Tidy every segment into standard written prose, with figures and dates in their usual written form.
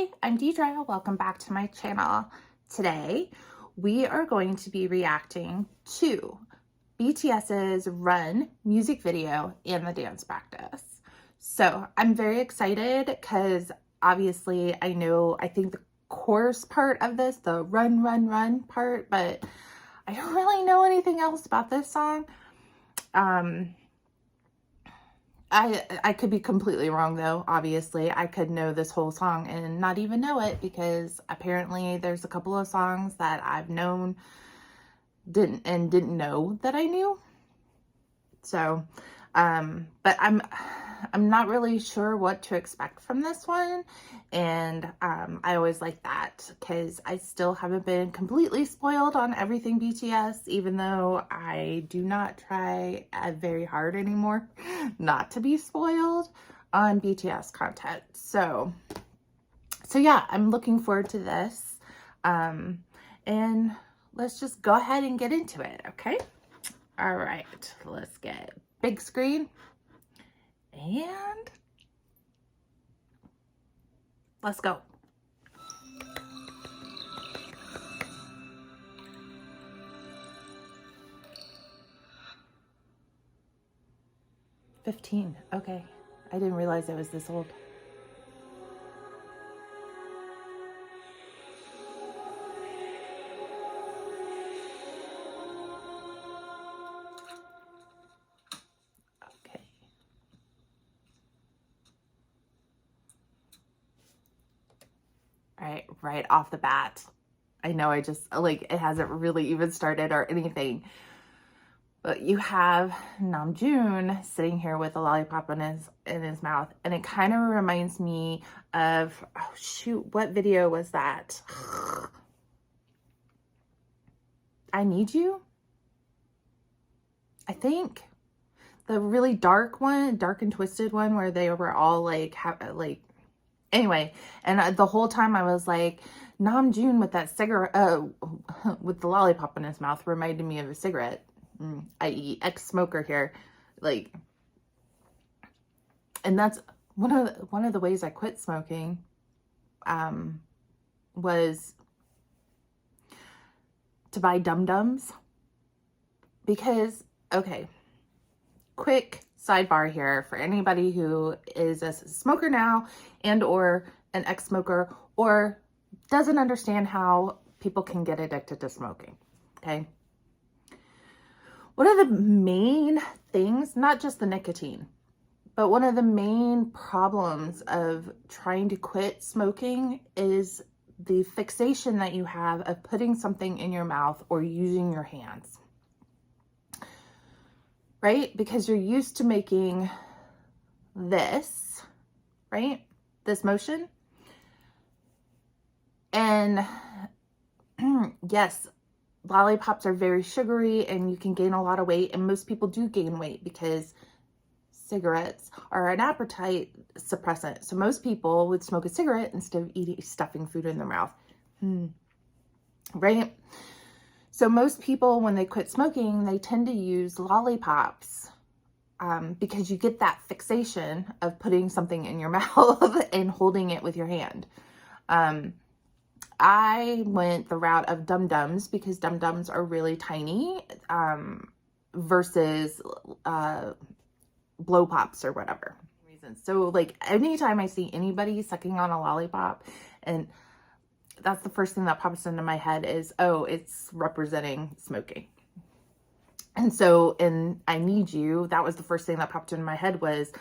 Hi, I'm Deidre. Welcome back to my channel. Today, we are going to be reacting to BTS's Run music video and the dance practice. So I'm very excited because obviously I think the chorus part of this, the run, run, run part, but I don't really know anything else about this song. I could be completely wrong though. Obviously, I could know this whole song and not even know it because apparently there's a couple of songs that I've known didn't know that I knew. So, but I'm not really sure what to expect from this one. And I always like that because I still haven't been completely spoiled on everything BTS, even though I do not try very hard anymore not to be spoiled on BTS content. So yeah, I'm looking forward to this. And let's just go ahead and get into it, okay? All right, let's get big screen and let's go. $15. Okay. I didn't realize I was this old. Okay. All right, right off the bat. I know I just, like, it hasn't really even started or anything. But you have Namjoon sitting here with a lollipop in his mouth. And it kind of reminds me of, oh shoot, what video was that? I Need You? I think. The really dark one, dark and twisted one where they were all like, anyway. And the whole time I was like, Namjoon with that cigarette, with the lollipop in his mouth reminded me of a cigarette. I.e. ex-smoker here, like, and that's one of the ways I quit smoking, was to buy dum-dums, because, okay, quick sidebar here for anybody who is a smoker now and or an ex-smoker or doesn't understand how people can get addicted to smoking, okay? One of the main things, not just the nicotine, but one of the main problems of trying to quit smoking is the fixation that you have of putting something in your mouth or using your hands, right? Because you're used to making this, right? This motion. And yes, lollipops are very sugary and you can gain a lot of weight, and most people do gain weight because cigarettes are an appetite suppressant. So most people would smoke a cigarette instead of stuffing food in their mouth. Right? So most people, when they quit smoking, they tend to use lollipops because you get that fixation of putting something in your mouth and holding it with your hand. I went the route of dum-dums because dum-dums are really tiny versus blow pops or whatever reason. So like anytime I see anybody sucking on a lollipop, and that's the first thing that pops into my head is, oh, it's representing smoking. And so in I Need You, that was the first thing that popped into my head was,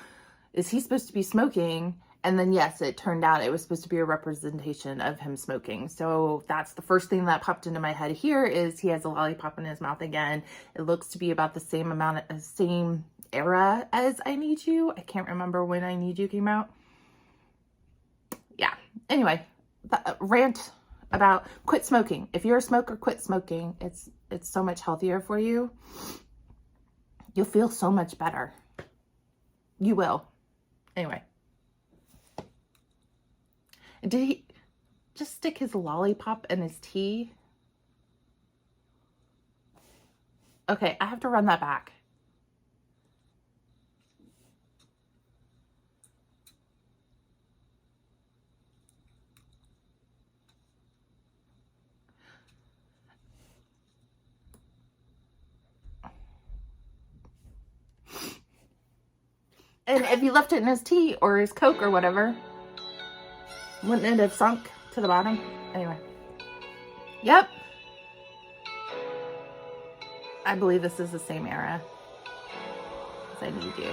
is he supposed to be smoking? And then, yes, it turned out it was supposed to be a representation of him smoking. So that's the first thing that popped into my head here is he has a lollipop in his mouth again. It looks to be about the same amount of, same era as I Need You. I can't remember when I Need You came out. Yeah. Anyway, rant about quit smoking. If you're a smoker, quit smoking. It's so much healthier for you. You'll feel so much better. You will. Anyway. Did he just stick his lollipop in his tea? Okay, I have to run that back. And if he left it in his tea or his Coke or whatever, wouldn't it have sunk to the bottom? Anyway. Yep. I believe this is the same era as I Need You.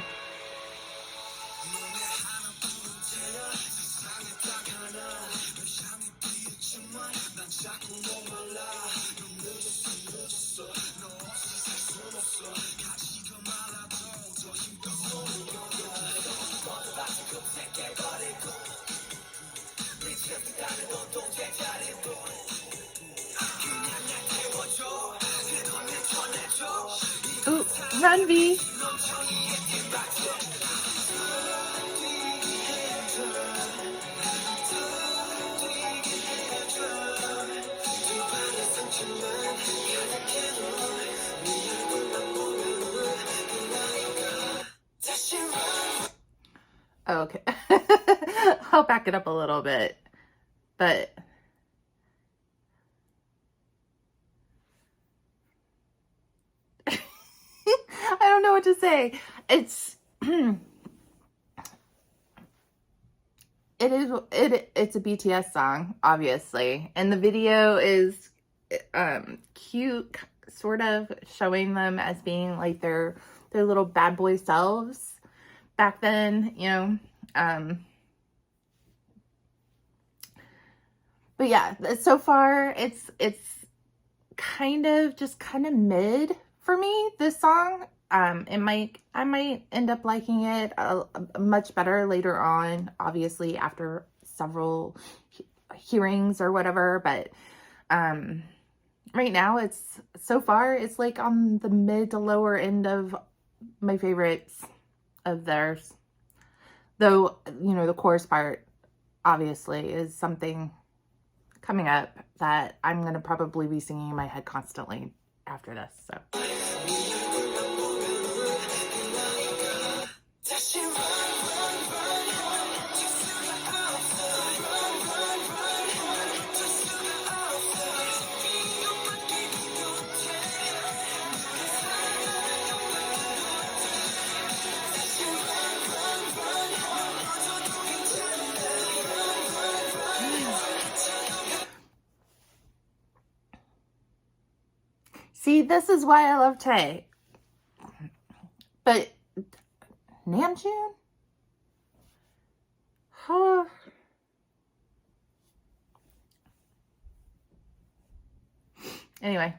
Ooh, run, V. Oh, okay. I'll back it up a little bit, but I don't know what to say. It's it's a BTS song, obviously, and the video is cute, sort of showing them as being like their little bad boy selves back then, you know. But yeah, so far it's kind of mid for me, this song. I might end up liking it much better later on, obviously after several hearings or whatever, but right now so far it's like on the mid to lower end of my favorites of theirs. Though, you know, the chorus part obviously is something coming up that I'm going to probably be singing in my head constantly after this, so. See, this is why I love Tae. But Namjoon? Huh. Anyway.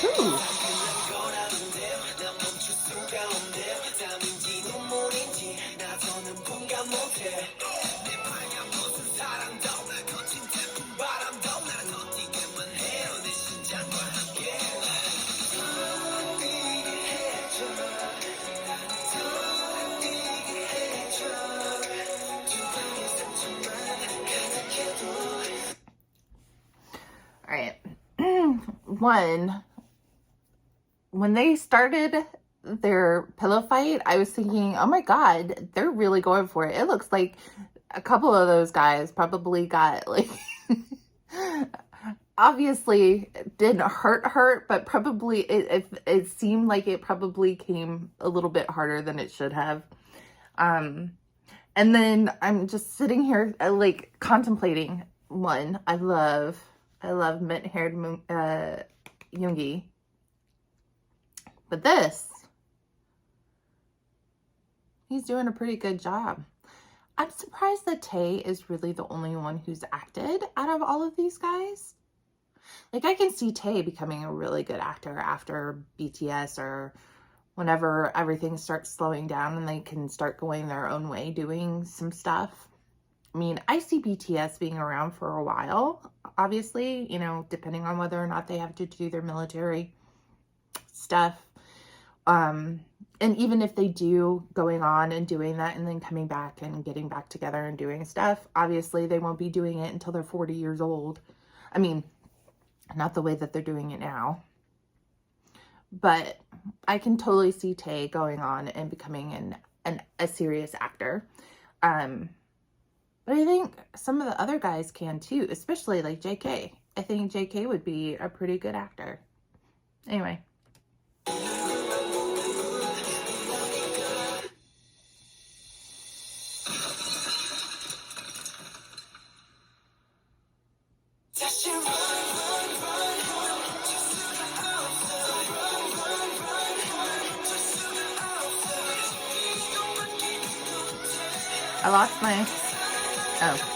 Ooh. All right. When they started their pillow fight, I was thinking, oh my God, they're really going for it. It looks like a couple of those guys probably got like, obviously didn't hurt, but probably it seemed like it probably came a little bit harder than it should have. And then I'm just sitting here like contemplating. One, I love mint-haired Yoongi. But this, he's doing a pretty good job. I'm surprised that Tae is really the only one who's acted out of all of these guys. Like, I can see Tae becoming a really good actor after BTS or whenever everything starts slowing down and they can start going their own way doing some stuff. I mean, I see BTS being around for a while, obviously, you know, depending on whether or not they have to do their military stuff. And even if they do going on and doing that and then coming back and getting back together and doing stuff, obviously they won't be doing it until they're 40 years old. I mean, Not the way that they're doing it now. But I can totally see Tay going on and becoming a serious actor. But I think some of the other guys can too, especially like JK. I think JK would be a pretty good actor. Anyway. I lost my... Oh.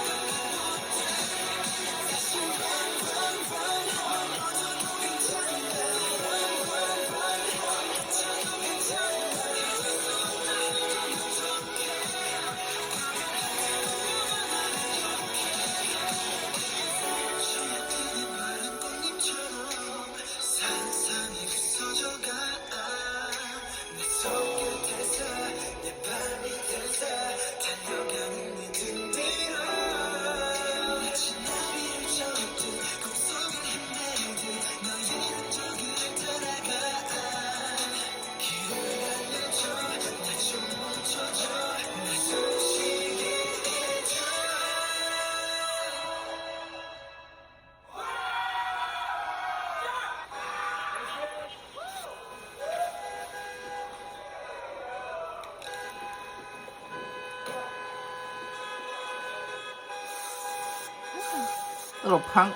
Little punks.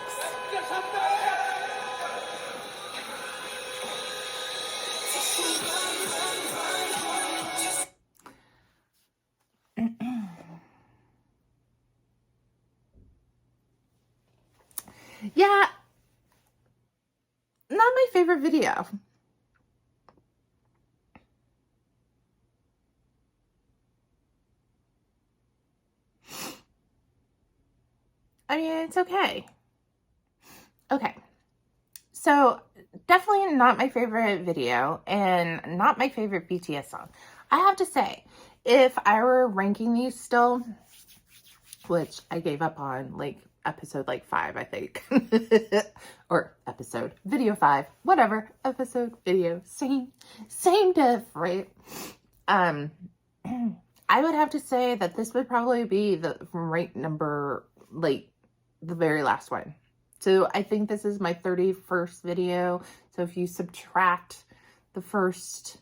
Yeah, not my favorite video. I mean, it's okay. Okay. So, definitely not my favorite video and not my favorite BTS song. I have to say, if I were ranking these still, which I gave up on like episode like 5, I think. Or episode, video 5, whatever. Episode, video, same diff, right? I would have to say that this would probably be the right number, like the very last one. So I think this is my 31st video. So if you subtract the first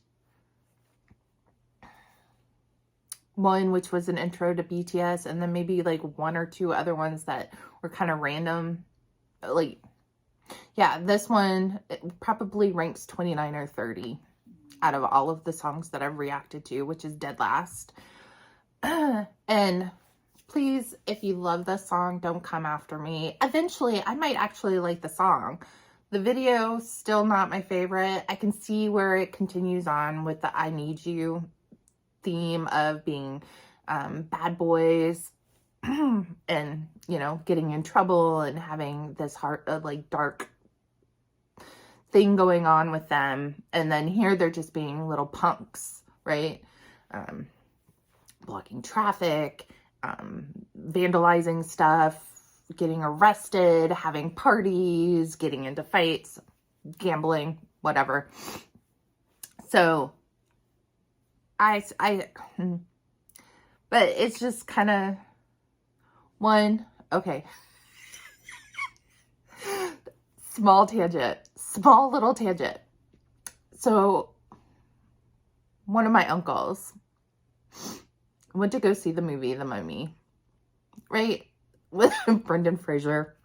one, which was an intro to BTS, and then maybe like 1 or 2 other ones that were kind of random, like, yeah, this one probably ranks 29 or 30 out of all of the songs that I've reacted to, which is dead last. And please, if you love this song, don't come after me. Eventually, I might actually like the song. The video, still not my favorite. I can see where it continues on with the I Need You theme of being bad boys and, you know, getting in trouble and having this like dark thing going on with them. And then here they're just being little punks, right? Blocking traffic, vandalizing stuff, getting arrested, having parties, getting into fights, gambling, whatever. So but it's just kind of one, okay. Small little tangent. So one of my uncles went to go see the movie, The Mummy, right? With Brendan Fraser,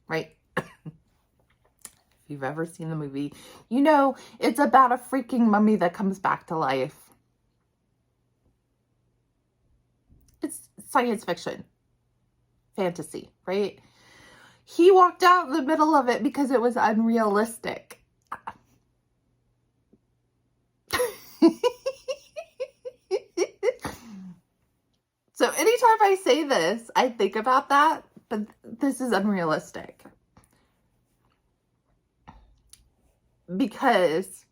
right? If you've ever seen the movie, you know it's about a freaking mummy that comes back to life. It's science fiction, fantasy, right? He walked out in the middle of it because it was unrealistic. So anytime I say this, I think about that, but this is unrealistic. Because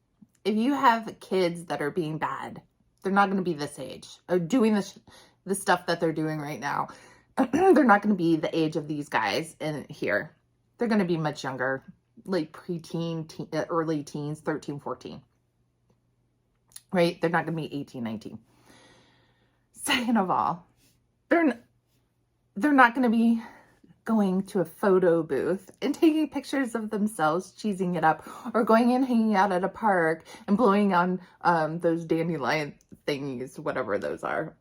if you have kids that are being bad, they're not going to be this age or doing the stuff that they're doing right now. They're not going to be the age of these guys in here. They're going to be much younger. like preteen, early teens, 13, 14. Right? They're not going to be 18, 19. Second of all, they're not going to be going to a photo booth and taking pictures of themselves cheesing it up, or going and hanging out at a park and blowing on those dandelion thingies, whatever those are.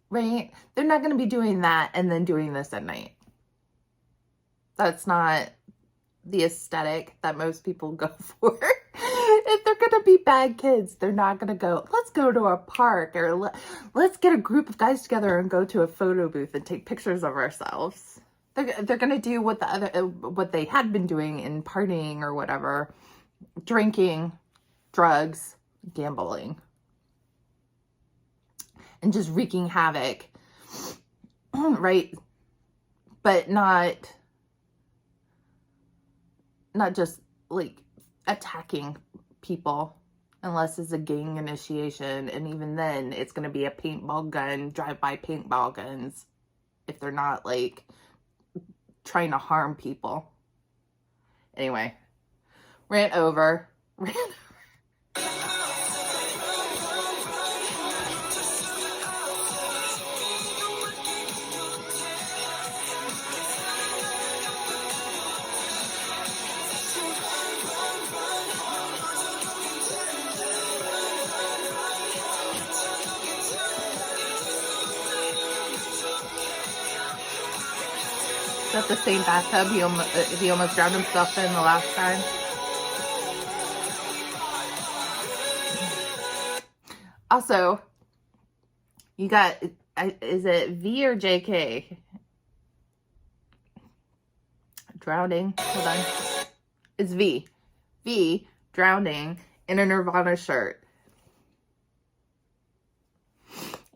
Right? They're not going to be doing that and then doing this at night. That's not the aesthetic that most people go for. If they're going to be bad kids, they're not going to go, let's go to a park, or let's get a group of guys together and go to a photo booth and take pictures of ourselves. They're going to do what they had been doing in partying or whatever, drinking, drugs, gambling, and just wreaking havoc, right? But not just like attacking people, unless it's a gang initiation, and even then it's going to be a paintball gun, drive-by paintball guns, if they're not like trying to harm people. Anyway, rant over. Is that the same bathtub he almost drowned himself in the last time? Also, you got, is it V or JK? Drowning. Hold on. It's V. V, drowning in a Nirvana shirt.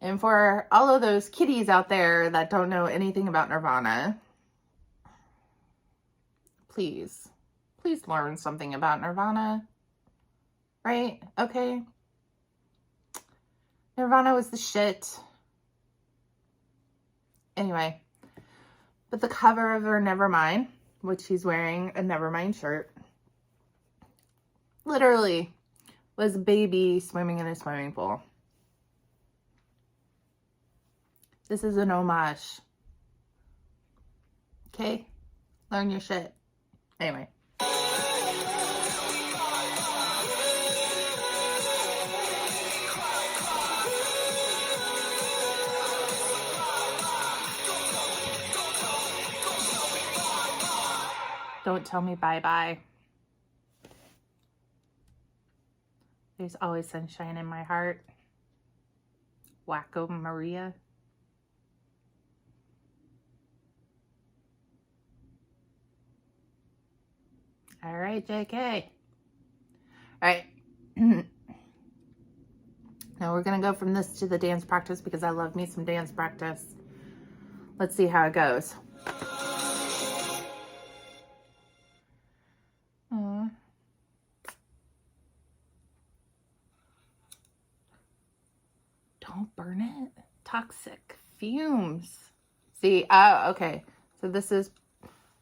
And for all of those kiddies out there that don't know anything about Nirvana, please learn something about Nirvana. Right? Okay? Nirvana was the shit. Anyway, but the cover of their Nevermind, which he's wearing a Nevermind shirt, literally was a baby swimming in a swimming pool. This is an homage. Okay? Learn your shit. Anyway. Don't tell me bye-bye. There's always sunshine in my heart. Wacko Maria. All right, JK. All right. Now we're going to go from this to the dance practice, because I love me some dance practice. Let's see how it goes. Don't burn it. Toxic fumes. See, okay. So this is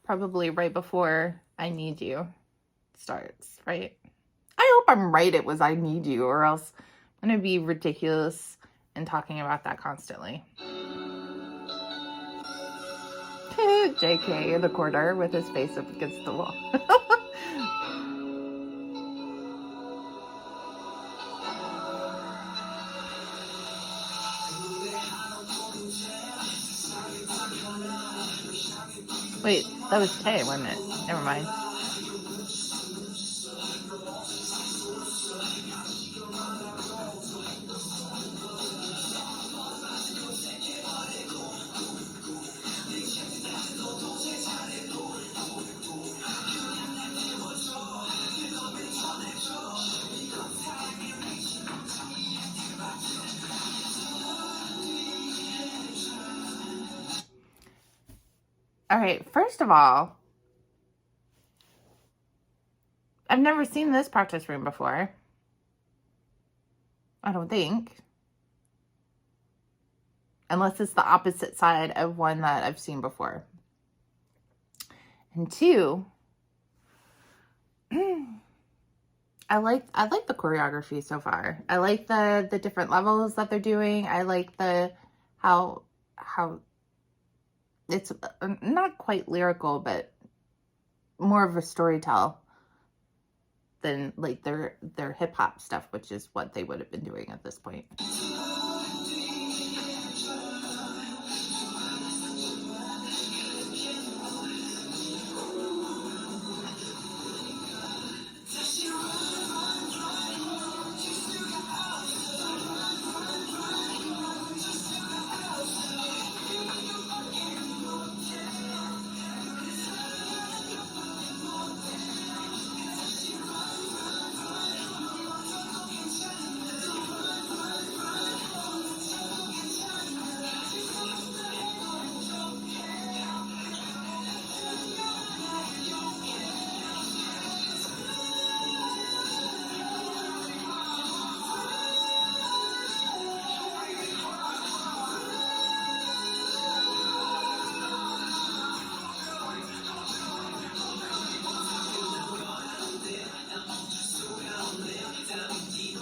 probably right before I Need You starts, right? I hope I'm right. It was I Need You, or else I'm going to be ridiculous in talking about that constantly. JK in the corner with his face up against the wall. Wait, that was Tay, wasn't it? Never mind. All right, first of all, I've never seen this practice room before. I don't think. Unless it's the opposite side of one that I've seen before. And two, I like the choreography so far. I like the different levels that they're doing. I like the how it's not quite lyrical, but more of a storytell than like their hip hop stuff, which is what they would have been doing at this point.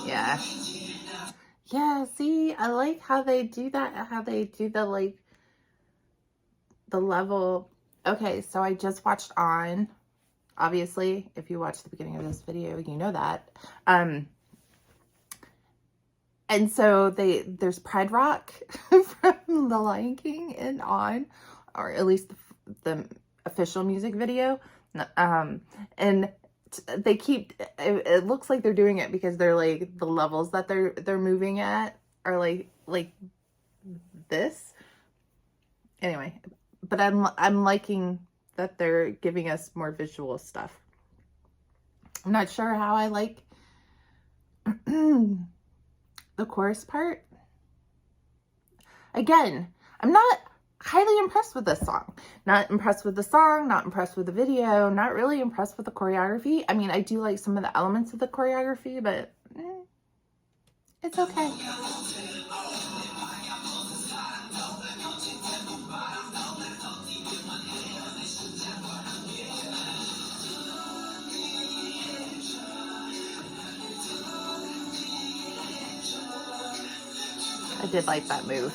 Yeah. Yeah, see, I like how they do that, how they do the like the level. Okay, so I just watched On. Obviously, if you watch the beginning of this video, you know that. And so there's Pride Rock from The Lion King and On, or at least the official music video. And they keep, it looks like they're doing it because they're like the levels that they're moving at are like this. Anyway, but I'm liking that they're giving us more visual stuff. I'm not sure how I like the chorus part. Again, I'm not highly impressed with this song. Not impressed with the song, not impressed with the video, not really impressed with the choreography. I mean, I do like some of the elements of the choreography, but it's okay. I did like that move.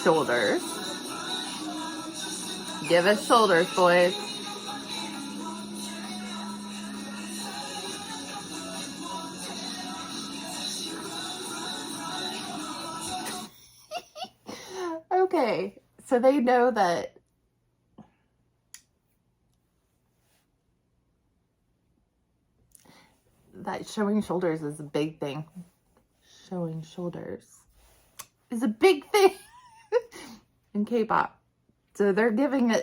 Shoulders. Give us shoulders, boys. Okay, so they know that showing shoulders is a big thing. Showing shoulders is a big thing in K-pop. So they're giving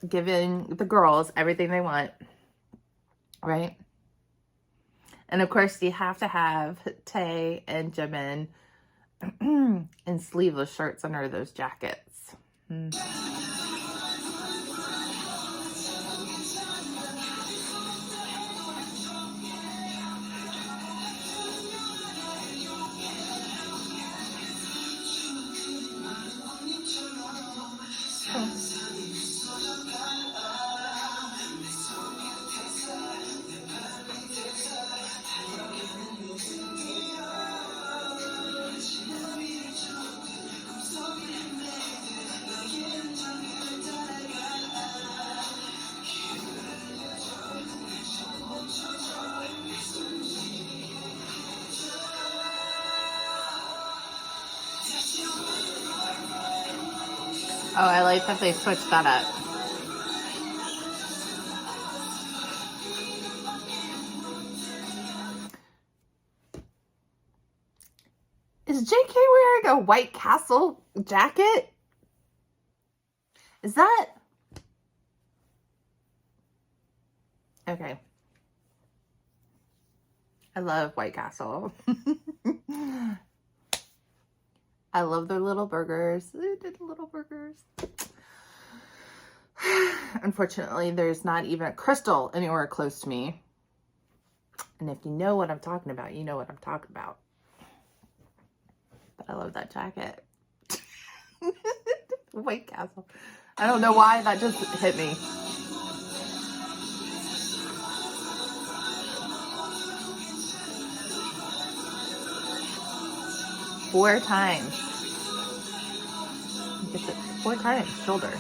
the girls everything they want, right? And of course, you have to have Tae and Jimin in sleeveless shirts under those jackets. Oh, I like that they switched that up. Is JK wearing a White Castle jacket? Is that? Okay. I love White Castle. I love their little burgers. They did little burgers. Unfortunately, there's not even a Crystal anywhere close to me. And if you know what I'm talking about, you know what I'm talking about. But I love that jacket. White Castle. I don't know why that just hit me. Four times. Gets it 4 times. Shoulder.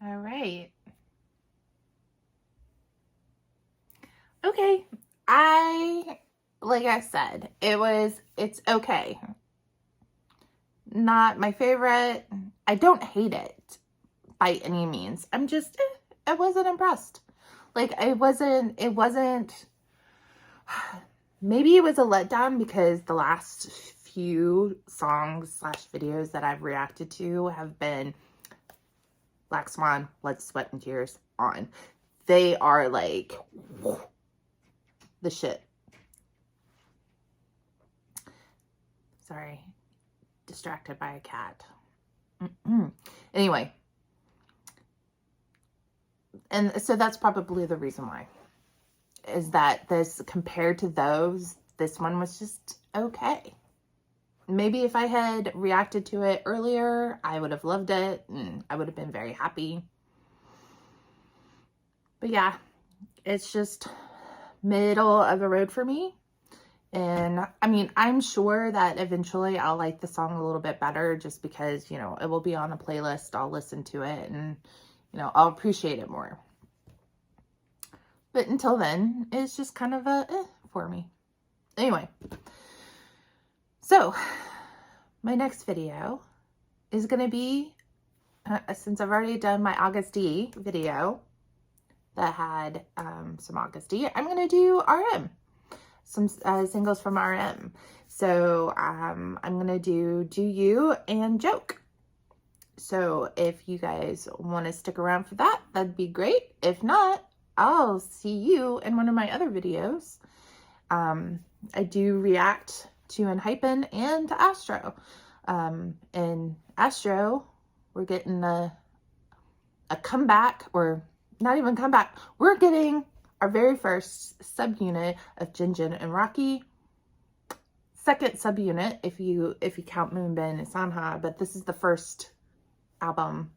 All right. Okay. Like I said, it's okay. Not my favorite. I don't hate it by any means. I'm just, I wasn't impressed. Like, it wasn't, maybe it was a letdown because the last few songs / videos that I've reacted to have been Black Swan, Blood, Sweat, and Tears on. They are like the shit. Sorry, distracted by a cat. Anyway, and so that's probably the reason why, is that this, compared to those, this one was just okay. Maybe if I had reacted to it earlier, I would have loved it and I would have been very happy. But yeah, it's just middle of the road for me. And I mean, I'm sure that eventually I'll like the song a little bit better, just because, you know, it will be on a playlist. I'll listen to it and, you know, I'll appreciate it more. But until then, it's just kind of a for me. Anyway, so my next video is going to be, since I've already done my August-y video that had some August-y, I'm going to do RM. Some singles from RM. So I'm going to do You and Joke. So if you guys want to stick around for that, that'd be great. If not, I'll see you in one of my other videos. I do react to Enhypen and to Astro. And Astro, we're getting a comeback, or not even comeback. We're getting our very first subunit of Jinjin and Rocky. Second subunit if you count Moonbin and Sanha, but this is the first album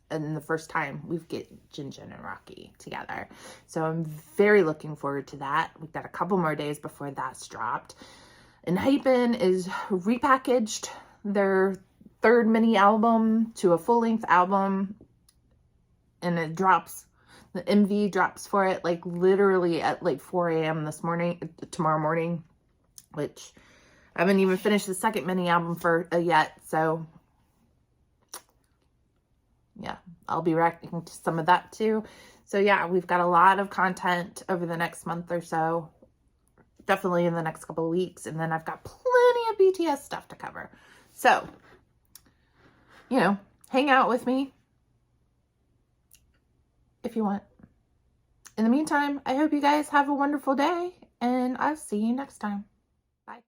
and the first time we've get Jinjin and Rocky together. So I'm very looking forward to that. We've got a couple more days before that's dropped. And Hypen is repackaged their third mini album to a full-length album, and it drops. The MV drops for it like literally at like 4 a.m. tomorrow morning, which I haven't even finished the second mini album yet. So yeah, I'll be reacting to some of that too. So yeah, we've got a lot of content over the next month or so, definitely in the next couple of weeks. And then I've got plenty of BTS stuff to cover. So, you know, hang out with me if you want. In the meantime, I hope you guys have a wonderful day, and I'll see you next time. Bye.